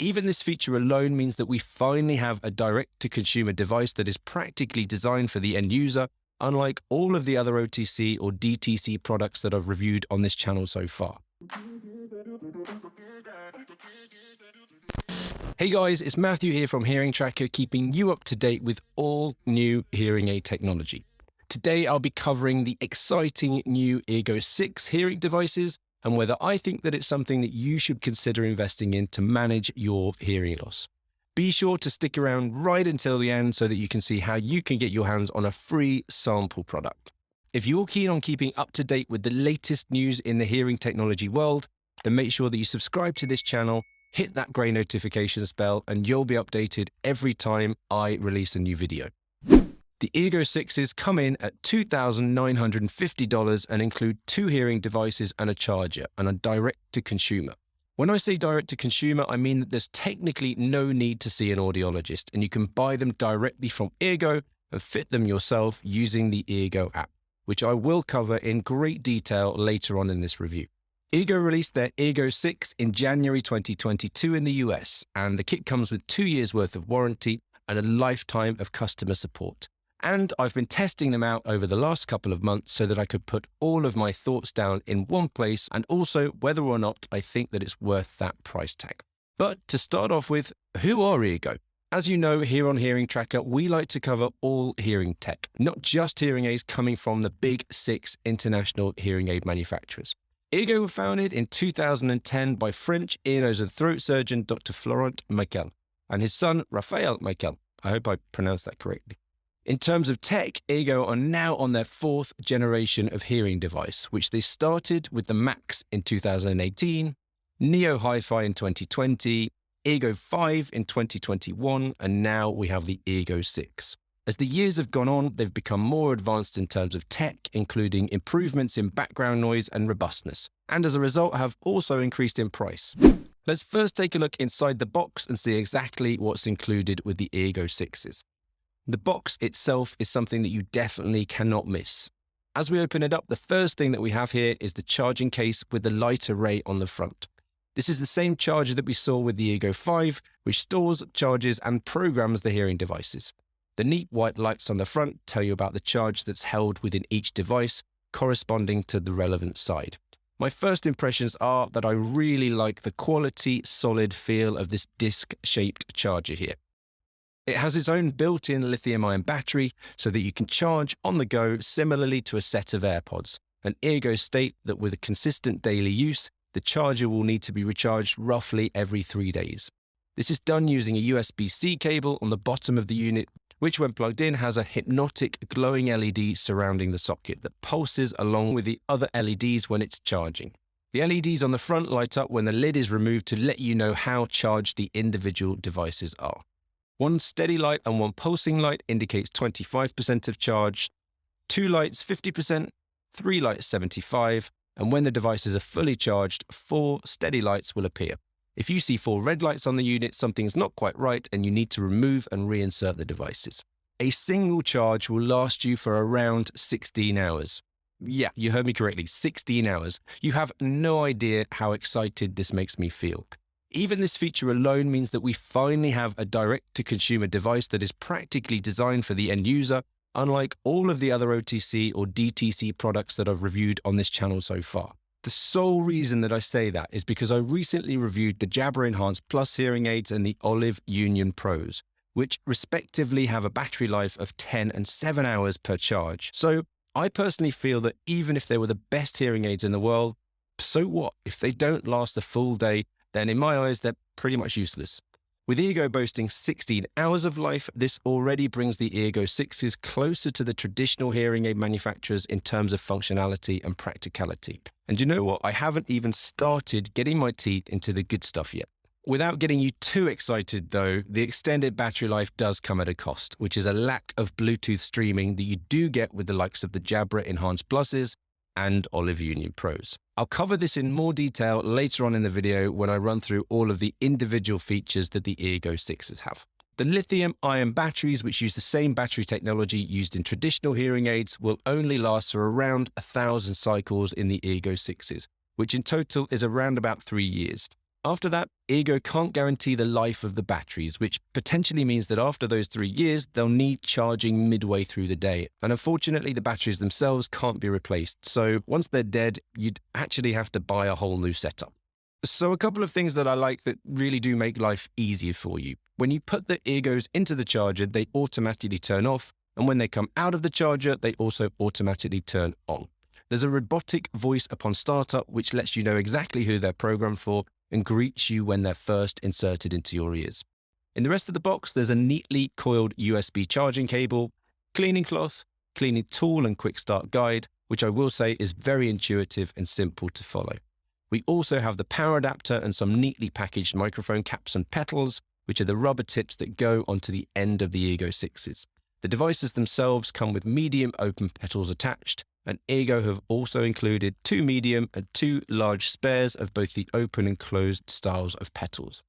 Even this feature alone means that we finally have a direct-to-consumer device that is practically designed for the end user, unlike all of the other OTC or DTC products that I've reviewed on this channel so far. Hey guys, it's Matthew here from Hearing Tracker, keeping you up to date with all new hearing aid technology. Today I'll be covering the exciting new Eargo 6 hearing devices and whether I think that it's something that you should consider investing in to manage your hearing loss. Be sure to stick around right until the end so that you can see how you can get your hands on a free sample product. If you're keen on keeping up to date with the latest news in the hearing technology world, then make sure that you subscribe to this channel, hit that grey notifications bell, and you'll be updated every time I release a new video. The Eargo 6s come in at $2,950 and include 2 hearing devices and a charger, and are direct to consumer. When I say direct to consumer, I mean that there's technically no need to see an audiologist, and you can buy them directly from Eargo and fit them yourself using the Eargo app, which I will cover in great detail later on in this review. Eargo released their Eargo 6 in January 2022 in the US, and the kit comes with 2 years worth of warranty and a lifetime of customer support. And I've been testing them out over the last couple of months so that I could put all of my thoughts down in one place, and also whether or not I think that it's worth that price tag. But to start off with, who are Eargo? As you know, here on Hearing Tracker, we like to cover all hearing tech, not just hearing aids coming from the big 6 international hearing aid manufacturers. Eargo were founded in 2010 by French ear, nose and throat surgeon Dr. Florent Michel and his son Raphael Michel. I hope I pronounced that correctly. In terms of tech, Eargo are now on their 4th generation of hearing device, which they started with the Max in 2018, Neo Hi-Fi in 2020, Eargo 5 in 2021, and now we have the Eargo 6. As the years have gone on, they've become more advanced in terms of tech, including improvements in background noise and robustness, and as a result have also increased in price. Let's first take a look inside the box and see exactly what's included with the Eargo 6s. The box itself is something that you definitely cannot miss. As we open it up, the first thing that we have here is the charging case with the light array on the front. This is the same charger that we saw with the Eargo 5, which stores, charges, and programs the hearing devices. The neat white lights on the front tell you about the charge that's held within each device, corresponding to the relevant side. My first impressions are that I really like the quality, solid feel of this disc-shaped charger here. It has its own built-in lithium-ion battery so that you can charge on the go similarly to a set of AirPods. And Eargo state that with a consistent daily use, the charger will need to be recharged roughly every 3 days. This is done using a USB-C cable on the bottom of the unit, which when plugged in has a hypnotic glowing LED surrounding the socket that pulses along with the other LEDs when it's charging. The LEDs on the front light up when the lid is removed to let you know how charged the individual devices are. One steady light and one pulsing light indicates 25% of charge, 2 lights 50%, 3 lights 75%, and when the devices are fully charged, 4 steady lights will appear. If you see 4 red lights on the unit, something's not quite right and you need to remove and reinsert the devices. A single charge will last you for around 16 hours. Yeah, you heard me correctly, 16 hours. You have no idea how excited this makes me feel. Even this feature alone means that we finally have a direct-to-consumer device that is practically designed for the end user, unlike all of the other OTC or DTC products that I've reviewed on this channel so far. The sole reason that I say that is because I recently reviewed the Jabra Enhanced Plus hearing aids and the Olive Union Pros, which respectively have a battery life of 10 and 7 hours per charge. So I personally feel that even if they were the best hearing aids in the world, so what? If they don't last a full day, then in my eyes, they're pretty much useless. With Eargo boasting 16 hours of life, this already brings the Eargo 6s closer to the traditional hearing aid manufacturers in terms of functionality and practicality. And you know what? I haven't even started getting my teeth into the good stuff yet. Without getting you too excited though, the extended battery life does come at a cost, which is a lack of Bluetooth streaming that you do get with the likes of the Jabra Enhanced Pluses and Olive Union Pros. I'll cover this in more detail later on in the video when I run through all of the individual features that the Eargo 6s have. The lithium-ion batteries, which use the same battery technology used in traditional hearing aids, will only last for around 1,000 cycles in the Eargo 6s, which in total is around about 3 years. After that, Eargo can't guarantee the life of the batteries, which potentially means that after those 3 years, they'll need charging midway through the day. And unfortunately, the batteries themselves can't be replaced. So once they're dead, you'd actually have to buy a whole new setup. So a couple of things that I like that really do make life easier for you. When you put the Eargos into the charger, they automatically turn off. And when they come out of the charger, they also automatically turn on. There's a robotic voice upon startup, which lets you know exactly who they're programmed for and greets you when they're first inserted into your ears. In the rest of the box, there's a neatly coiled USB charging cable, cleaning cloth, cleaning tool and quick start guide, which I will say is very intuitive and simple to follow. We also have the power adapter and some neatly packaged microphone caps and petals, which are the rubber tips that go onto the end of the Eargo 6s. The devices themselves come with medium open petals attached, and Eargo have also included 2 medium and 2 large spares of both the open and closed styles of petals.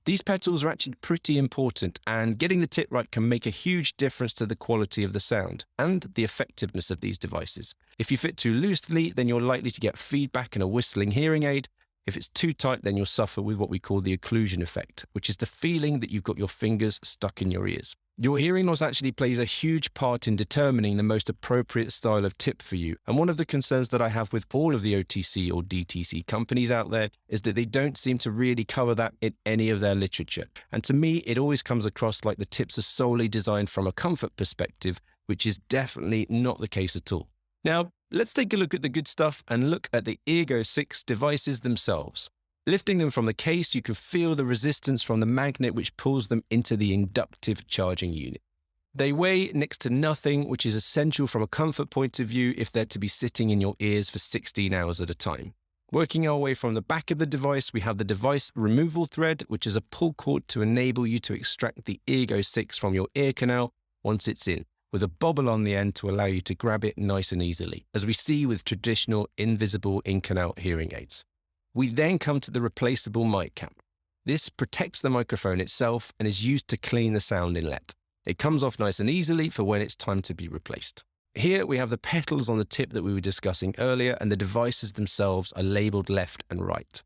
These petals are actually pretty important, and getting the tip right can make a huge difference to the quality of the sound and the effectiveness of these devices. If you fit too loosely, then you're likely to get feedback and a whistling hearing aid. If it's too tight, then you'll suffer with what we call the occlusion effect, which is the feeling that you've got your fingers stuck in your ears. Your hearing loss actually plays a huge part in determining the most appropriate style of tip for you. And one of the concerns that I have with all of the OTC or DTC companies out there is that they don't seem to really cover that in any of their literature. And to me, it always comes across like the tips are solely designed from a comfort perspective, which is definitely not the case at all. Now, let's take a look at the good stuff and look at the Eargo 6 devices themselves. Lifting them from the case, you can feel the resistance from the magnet which pulls them into the inductive charging unit. They weigh next to nothing, which is essential from a comfort point of view if they're to be sitting in your ears for 16 hours at a time. Working our way from the back of the device, we have the device removal thread, which is a pull cord to enable you to extract the Eargo 6 from your ear canal once it's in, with a bobble on the end to allow you to grab it nice and easily, as we see with traditional invisible in-canal hearing aids. We then come to the replaceable mic cap. This protects the microphone itself and is used to clean the sound inlet. It comes off nice and easily for when it's time to be replaced. Here we have the petals on the tip that we were discussing earlier, and the devices themselves are labeled left and right.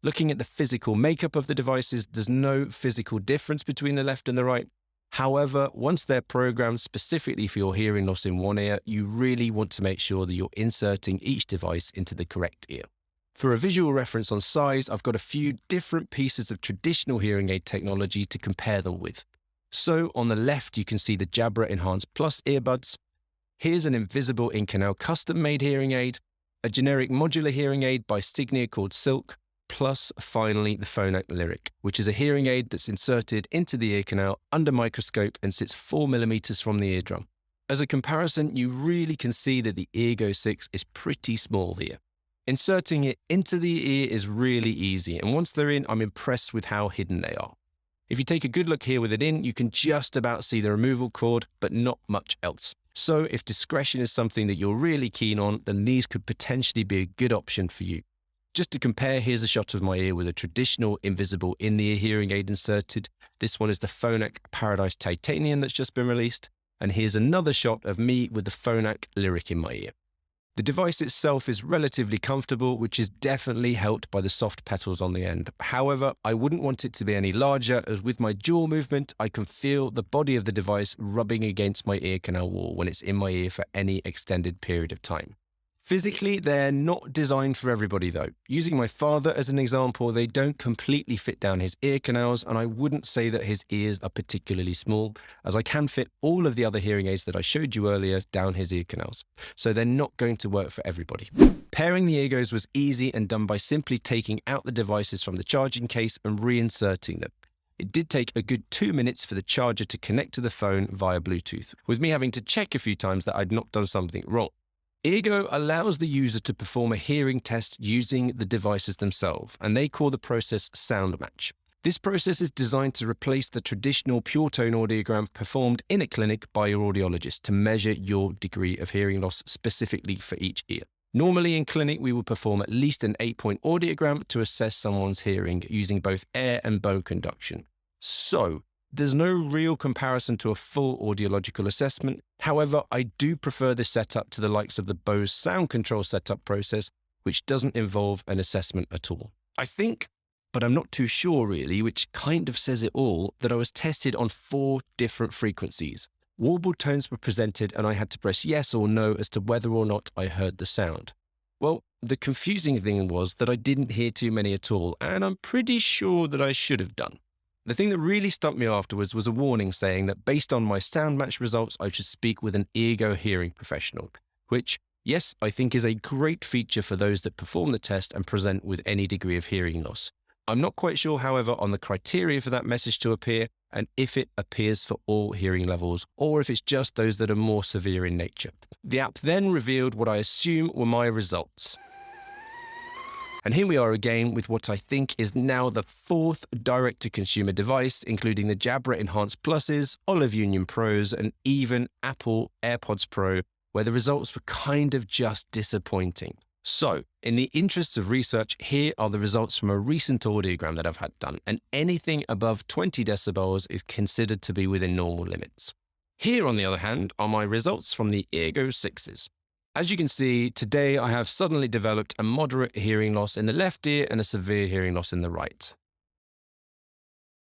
Looking at the physical makeup of the devices, there's no physical difference between the left and the right. However, once they're programmed specifically for your hearing loss in one ear, you really want to make sure that you're inserting each device into the correct ear. For a visual reference on size, I've got a few different pieces of traditional hearing aid technology to compare them with. So on the left, you can see the Jabra Enhanced Plus earbuds. Here's an invisible in-canal custom-made hearing aid, a generic modular hearing aid by Signia called Silk, plus finally the Phonak Lyric, which is a hearing aid that's inserted into the ear canal under microscope and sits 4 millimeters from the eardrum. As a comparison, you really can see that the Eargo 6 is pretty small here. Inserting it into the ear is really easy, and once they're in, I'm impressed with how hidden they are. If you take a good look here with it in, you can just about see the removal cord, but not much else. So if discretion is something that you're really keen on, then these could potentially be a good option for you. Just to compare, here's a shot of my ear with a traditional invisible in-the-ear hearing aid inserted. This one is the Phonak Paradise Titanium that's just been released. And here's another shot of me with the Phonak Lyric in my ear. The device itself is relatively comfortable, which is definitely helped by the soft petals on the end. However, I wouldn't want it to be any larger, as with my jaw movement, I can feel the body of the device rubbing against my ear canal wall when it's in my ear for any extended period of time. Physically, they're not designed for everybody though. Using my father as an example, they don't completely fit down his ear canals, and I wouldn't say that his ears are particularly small, as I can fit all of the other hearing aids that I showed you earlier down his ear canals. So they're not going to work for everybody. Pairing the Eargos was easy and done by simply taking out the devices from the charging case and reinserting them. It did take a good 2 minutes for the charger to connect to the phone via Bluetooth, with me having to check a few times that I'd not done something wrong. Eargo allows the user to perform a hearing test using the devices themselves, and they call the process sound match. This process is designed to replace the traditional pure tone audiogram performed in a clinic by your audiologist to measure your degree of hearing loss specifically for each ear. Normally in clinic, we will perform at least an 8-point audiogram to assess someone's hearing using both air and bone conduction. So, there's no real comparison to a full audiological assessment. However, I do prefer this setup to the likes of the Bose sound control setup process, which doesn't involve an assessment at all. I think but I'm not too sure really, which kind of says it all, that I was tested on 4 different frequencies. Warbled tones were presented and I had to press yes or no as to whether or not I heard the sound. Well, the confusing thing was that I didn't hear too many at all, and I'm pretty sure that I should have done. The thing that really stumped me afterwards was a warning saying that based on my sound match results, I should speak with an Eargo hearing professional, which, yes, I think is a great feature for those that perform the test and present with any degree of hearing loss. I'm not quite sure, however, on the criteria for that message to appear and if it appears for all hearing levels or if it's just those that are more severe in nature. The app then revealed what I assume were my results. And here we are again with what I think is now the 4th direct-to-consumer device, including the Jabra Enhanced Pluses, Olive Union Pros, and even Apple AirPods Pro, where the results were kind of just disappointing. So, in the interests of research, here are the results from a recent audiogram that I've had done, and anything above 20 decibels is considered to be within normal limits. Here, on the other hand, are my results from the Eargo 6s. As you can see, today I have suddenly developed a moderate hearing loss in the left ear and a severe hearing loss in the right.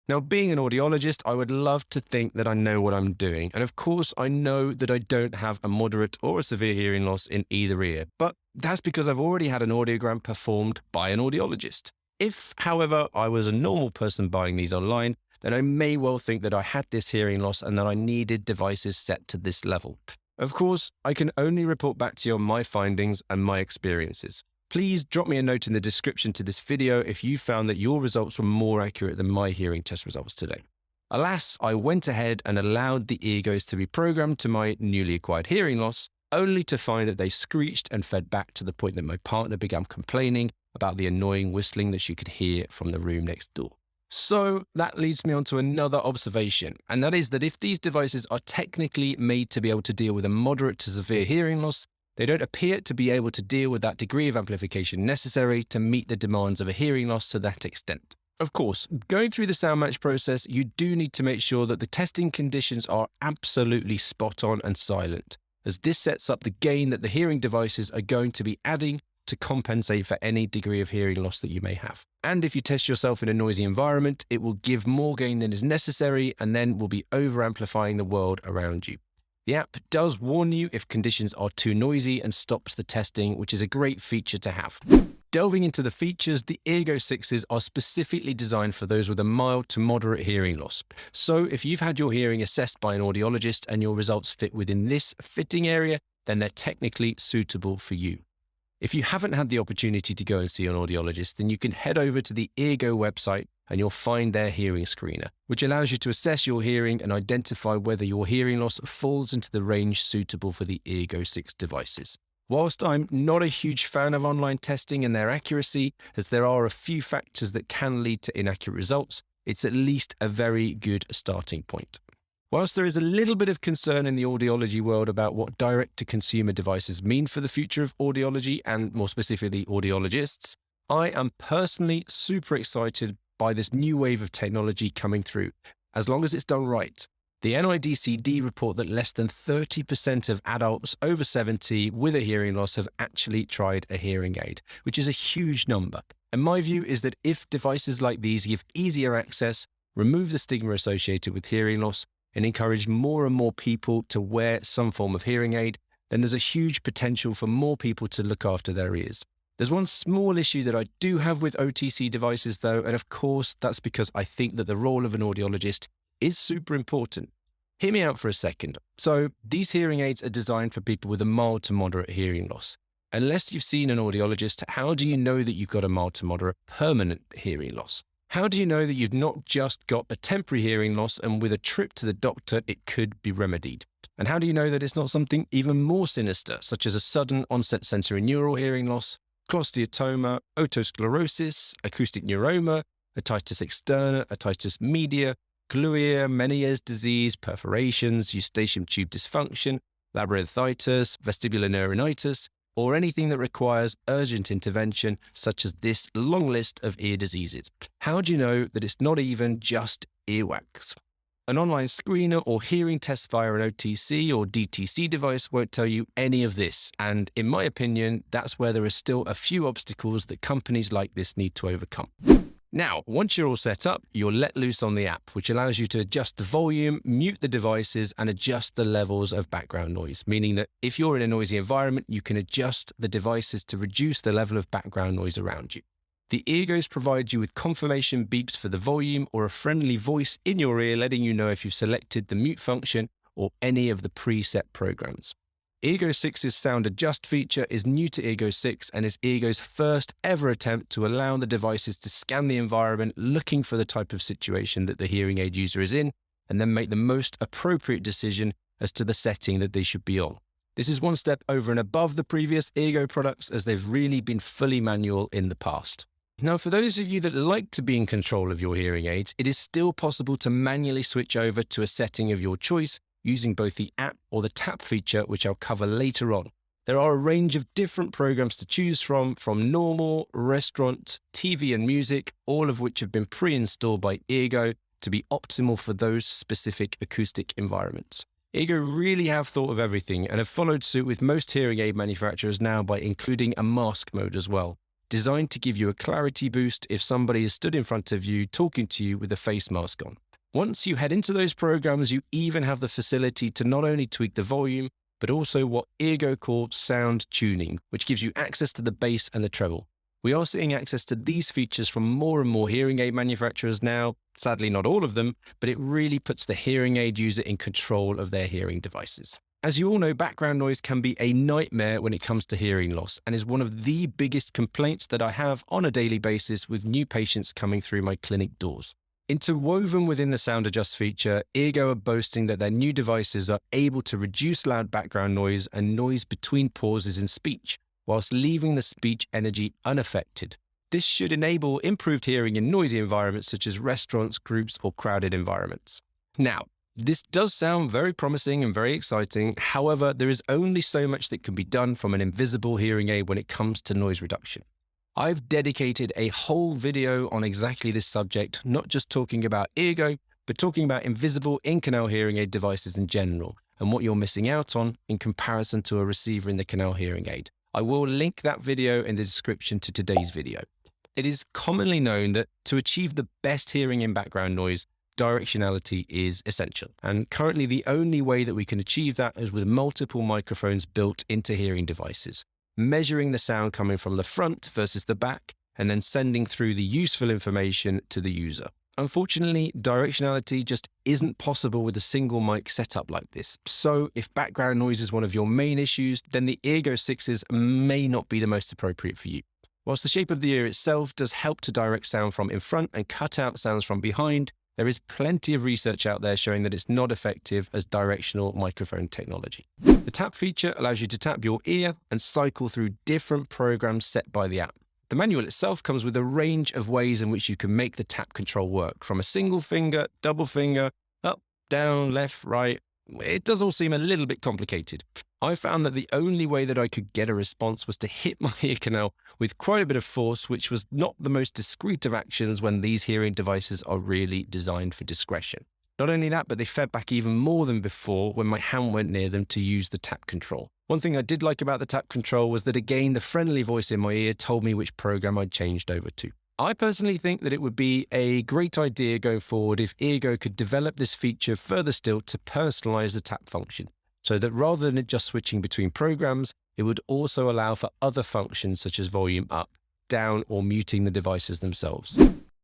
Now, being an audiologist, I would love to think that I know what I'm doing. And of course, I know that I don't have a moderate or a severe hearing loss in either ear. But that's because I've already had an audiogram performed by an audiologist. If, however, I was a normal person buying these online, then I may well think that I had this hearing loss and that I needed devices set to this level. Of course, I can only report back to you on my findings and my experiences. Please drop me a note in the description to this video if you found that your results were more accurate than my hearing test results today. Alas, I went ahead and allowed the Eargos to be programmed to my newly acquired hearing loss, only to find that they screeched and fed back to the point that my partner began complaining about the annoying whistling that she could hear from the room next door. So that leads me on to another observation, and that is that if these devices are technically made to be able to deal with a moderate to severe hearing loss, they don't appear to be able to deal with that degree of amplification necessary to meet the demands of a hearing loss to that extent. Of course, going through the sound match process, you do need to make sure that the testing conditions are absolutely spot on and silent, as this sets up the gain that the hearing devices are going to be adding to compensate for any degree of hearing loss that you may have. And if you test yourself in a noisy environment, it will give more gain than is necessary and then will be over-amplifying the world around you. The app does warn you if conditions are too noisy and stops the testing, which is a great feature to have. Delving into the features, the Eargo 6s are specifically designed for those with a mild to moderate hearing loss. So if you've had your hearing assessed by an audiologist and your results fit within this fitting area, then they're technically suitable for you. If you haven't had the opportunity to go and see an audiologist, then you can head over to the Eargo website and you'll find their hearing screener, which allows you to assess your hearing and identify whether your hearing loss falls into the range suitable for the Eargo 6 devices. Whilst I'm not a huge fan of online testing and their accuracy, as there are a few factors that can lead to inaccurate results, it's at least a very good starting point. Whilst there is a little bit of concern in the audiology world about what direct-to-consumer devices mean for the future of audiology and more specifically audiologists, I am personally super excited by this new wave of technology coming through, as long as it's done right. The NIDCD report that less than 30% of adults over 70 with a hearing loss have actually tried a hearing aid, which is a huge number. And my view is that if devices like these give easier access, remove the stigma associated with hearing loss, and encourage more and more people to wear some form of hearing aid, then there's a huge potential for more people to look after their ears. There's one small issue that I do have with OTC devices though, and of course that's because I think that the role of an audiologist is super important. Hear me out for a second. So these hearing aids are designed for people with a mild to moderate hearing loss. Unless you've seen an audiologist, how do you know that you've got a mild to moderate permanent hearing loss? How do you know that you've not just got a temporary hearing loss and with a trip to the doctor, it could be remedied? And how do you know that it's not something even more sinister, such as a sudden onset sensorineural hearing loss, cholesteatoma, otosclerosis, acoustic neuroma, otitis externa, otitis media, glue, Meniere's disease, perforations, eustachian tube dysfunction, labyrinthitis, vestibular neuronitis, or anything that requires urgent intervention, such as this long list of ear diseases? How do you know that it's not even just earwax? An online screener or hearing test via an OTC or DTC device won't tell you any of this, and in my opinion, that's where there are still a few obstacles that companies like this need to overcome. Now, once you're all set up, you're let loose on the app, which allows you to adjust the volume, mute the devices, and adjust the levels of background noise, meaning that if you're in a noisy environment, you can adjust the devices to reduce the level of background noise around you. The Eargos provide you with confirmation beeps for the volume or a friendly voice in your ear letting you know if you've selected the mute function or any of the preset programs. Eargo 6's Sound Adjust feature is new to Eargo 6 and is Eargo's first ever attempt to allow the devices to scan the environment looking for the type of situation that the hearing aid user is in, and then make the most appropriate decision as to the setting that they should be on. This is one step over and above the previous Eargo products, as they've really been fully manual in the past. Now, for those of you that like to be in control of your hearing aids, it is still possible to manually switch over to a setting of your choice using both the app or the tap feature, which I'll cover later on. There are a range of different programs to choose from normal, restaurant, TV and music, all of which have been pre-installed by Eargo to be optimal for those specific acoustic environments. Eargo really have thought of everything and have followed suit with most hearing aid manufacturers now by including a mask mode as well, designed to give you a clarity boost if somebody is stood in front of you talking to you with a face mask on. Once you head into those programs, you even have the facility to not only tweak the volume, but also what Eargo call sound tuning, which gives you access to the bass and the treble. We are seeing access to these features from more and more hearing aid manufacturers now, sadly not all of them, but it really puts the hearing aid user in control of their hearing devices. As you all know, background noise can be a nightmare when it comes to hearing loss and is one of the biggest complaints that I have on a daily basis with new patients coming through my clinic doors. Interwoven within the Sound Adjust feature, Eargo are boasting that their new devices are able to reduce loud background noise and noise between pauses in speech, whilst leaving the speech energy unaffected. This should enable improved hearing in noisy environments such as restaurants, groups, or crowded environments. Now, this does sound very promising and very exciting. However, there is only so much that can be done from an invisible hearing aid when it comes to noise reduction. I've dedicated a whole video on exactly this subject, not just talking about Eargo, but talking about invisible in-canal hearing aid devices in general, and what you're missing out on in comparison to a receiver in the canal hearing aid. I will link that video in the description to today's video. It is commonly known that to achieve the best hearing in background noise, directionality is essential. And currently the only way that we can achieve that is with multiple microphones built into hearing devices, measuring the sound coming from the front versus the back, and then sending through the useful information to the user. Unfortunately, directionality just isn't possible with a single mic setup like this. So if background noise is one of your main issues, then the Eargo 6s may not be the most appropriate for you. Whilst the shape of the ear itself does help to direct sound from in front and cut out sounds from behind, there is plenty of research out there showing that it's not effective as directional microphone technology. The tap feature allows you to tap your ear and cycle through different programs set by the app. The manual itself comes with a range of ways in which you can make the tap control work, from a single finger, double finger, up, down, left, right. It does all seem a little bit complicated. I found that the only way that I could get a response was to hit my ear canal with quite a bit of force, which was not the most discreet of actions when these hearing devices are really designed for discretion. Not only that, but they fed back even more than before when my hand went near them to use the tap control. One thing I did like about the tap control was that again, the friendly voice in my ear told me which program I'd changed over to. I personally think that it would be a great idea going forward if Eargo could develop this feature further still to personalize the tap function, so that rather than it just switching between programs, it would also allow for other functions such as volume up, down, or muting the devices themselves.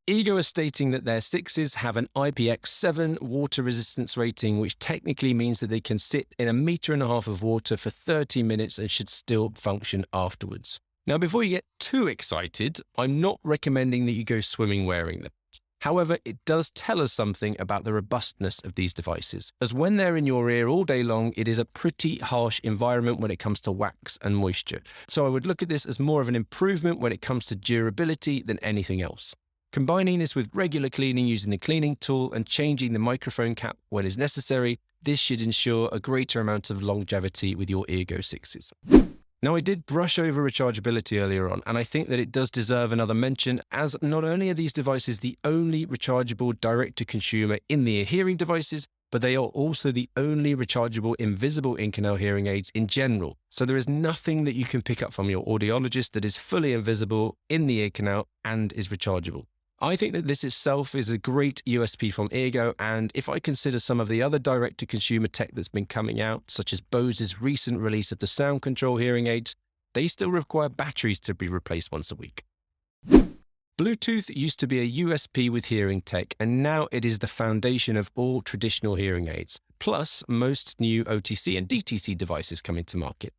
Eargo is stating that their 6s have an IPX7 water resistance rating, which technically means that they can sit in 1.5 meters of water for 30 minutes and should still function afterwards. Now, before you get too excited, I'm not recommending that you go swimming wearing them. However, it does tell us something about the robustness of these devices, as when they're in your ear all day long, it is a pretty harsh environment when it comes to wax and moisture. So I would look at this as more of an improvement when it comes to durability than anything else. Combining this with regular cleaning using the cleaning tool and changing the microphone cap when is necessary, this should ensure a greater amount of longevity with your Eargo 6s. Now, I did brush over rechargeability earlier on, and I think that it does deserve another mention, as not only are these devices the only rechargeable direct-to-consumer in-the-ear hearing devices, but they are also the only rechargeable invisible in-canal hearing aids in general. So there is nothing that you can pick up from your audiologist that is fully invisible in the ear canal and is rechargeable. I think that this itself is a great USP from Eargo, and if I consider some of the other direct-to-consumer tech that's been coming out, such as Bose's recent release of the sound control hearing aids, they still require batteries to be replaced once a week. Bluetooth used to be a USP with hearing tech, and now it is the foundation of all traditional hearing aids, plus most new OTC and DTC devices coming to market.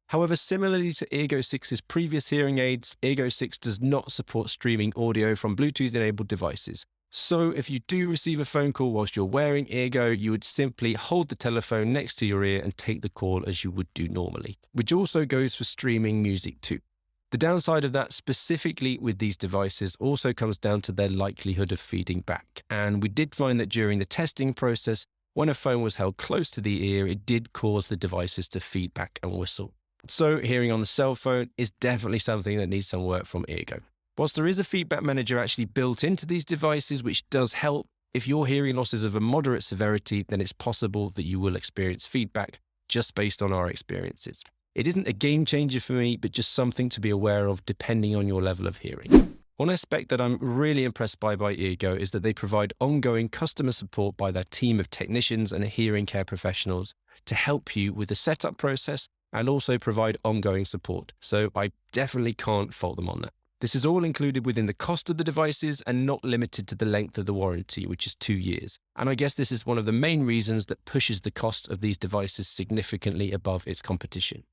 However, similarly to Eargo 6's previous hearing aids, Eargo 6 does not support streaming audio from Bluetooth-enabled devices. So if you do receive a phone call whilst you're wearing Eargo, you would simply hold the telephone next to your ear and take the call as you would do normally, which also goes for streaming music too. The downside of that, specifically with these devices, also comes down to their likelihood of feeding back. And we did find that during the testing process, when a phone was held close to the ear, it did cause the devices to feed back and whistle. So hearing on the cell phone is definitely something that needs some work from Eargo. Whilst there is a feedback manager actually built into these devices, which does help, if your hearing loss is of a moderate severity, then it's possible that you will experience feedback just based on our experiences. It isn't a game changer for me, but just something to be aware of depending on your level of hearing. One aspect that I'm really impressed by Eargo is that they provide ongoing customer support by their team of technicians and hearing care professionals to help you with the setup process and also provide ongoing support. So I definitely can't fault them on that. This is all included within the cost of the devices and not limited to the length of the warranty, which is 2 years. And I guess this is one of the main reasons that pushes the cost of these devices significantly above its competition.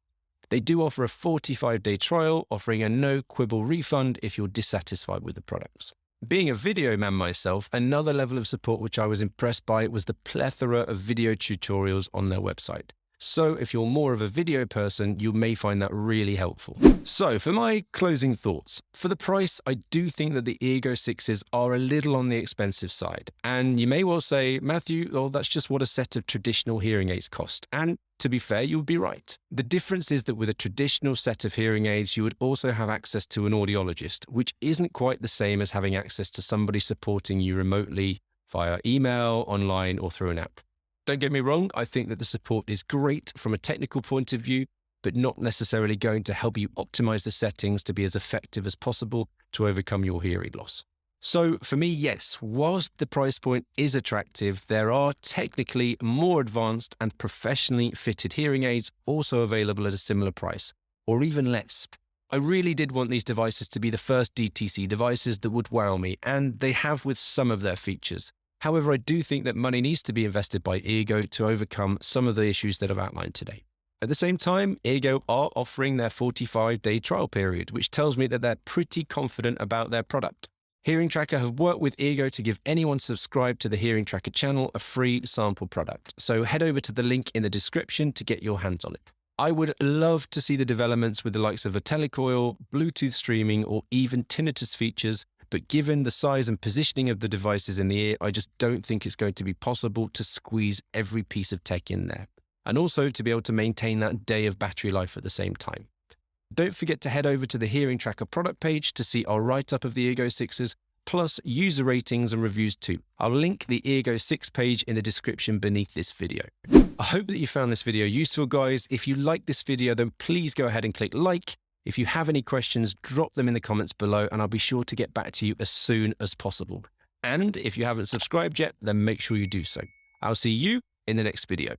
They do offer a 45-day trial, offering a no-quibble refund if you're dissatisfied with the products. Being a video man myself, another level of support which I was impressed by was the plethora of video tutorials on their website. So if you're more of a video person, you may find that really helpful. So for my closing thoughts, for the price, I do think that the Eargo 6s are a little on the expensive side. And you may well say, Matthew, well, that's just what a set of traditional hearing aids cost. And to be fair, you'll be right. The difference is that with a traditional set of hearing aids, you would also have access to an audiologist, which isn't quite the same as having access to somebody supporting you remotely via email, online, or through an app. Don't get me wrong, I think that the support is great from a technical point of view, but not necessarily going to help you optimize the settings to be as effective as possible to overcome your hearing loss. So for me, yes, whilst the price point is attractive, there are technically more advanced and professionally fitted hearing aids also available at a similar price, or even less. I really did want these devices to be the first DTC devices that would wow me, and they have with some of their features. However, I do think that money needs to be invested by Eargo to overcome some of the issues that I've outlined today. At the same time, Eargo are offering their 45-day trial period, which tells me that they're pretty confident about their product. Hearing Tracker have worked with Eargo to give anyone subscribed to the Hearing Tracker channel a free sample product. So head over to the link in the description to get your hands on it. I would love to see the developments with the likes of a telecoil, Bluetooth streaming, or even tinnitus features. But given the size and positioning of the devices in the ear, I just don't think it's going to be possible to squeeze every piece of tech in there. And also to be able to maintain that day of battery life at the same time. Don't forget to head over to the Hearing Tracker product page to see our write-up of the Eargo 6s, plus user ratings and reviews too. I'll link the Eargo 6 page in the description beneath this video. I hope that you found this video useful, guys. If you like this video, then please go ahead and click like. If you have any questions, drop them in the comments below and I'll be sure to get back to you as soon as possible. And if you haven't subscribed yet, then make sure you do so. I'll see you in the next video.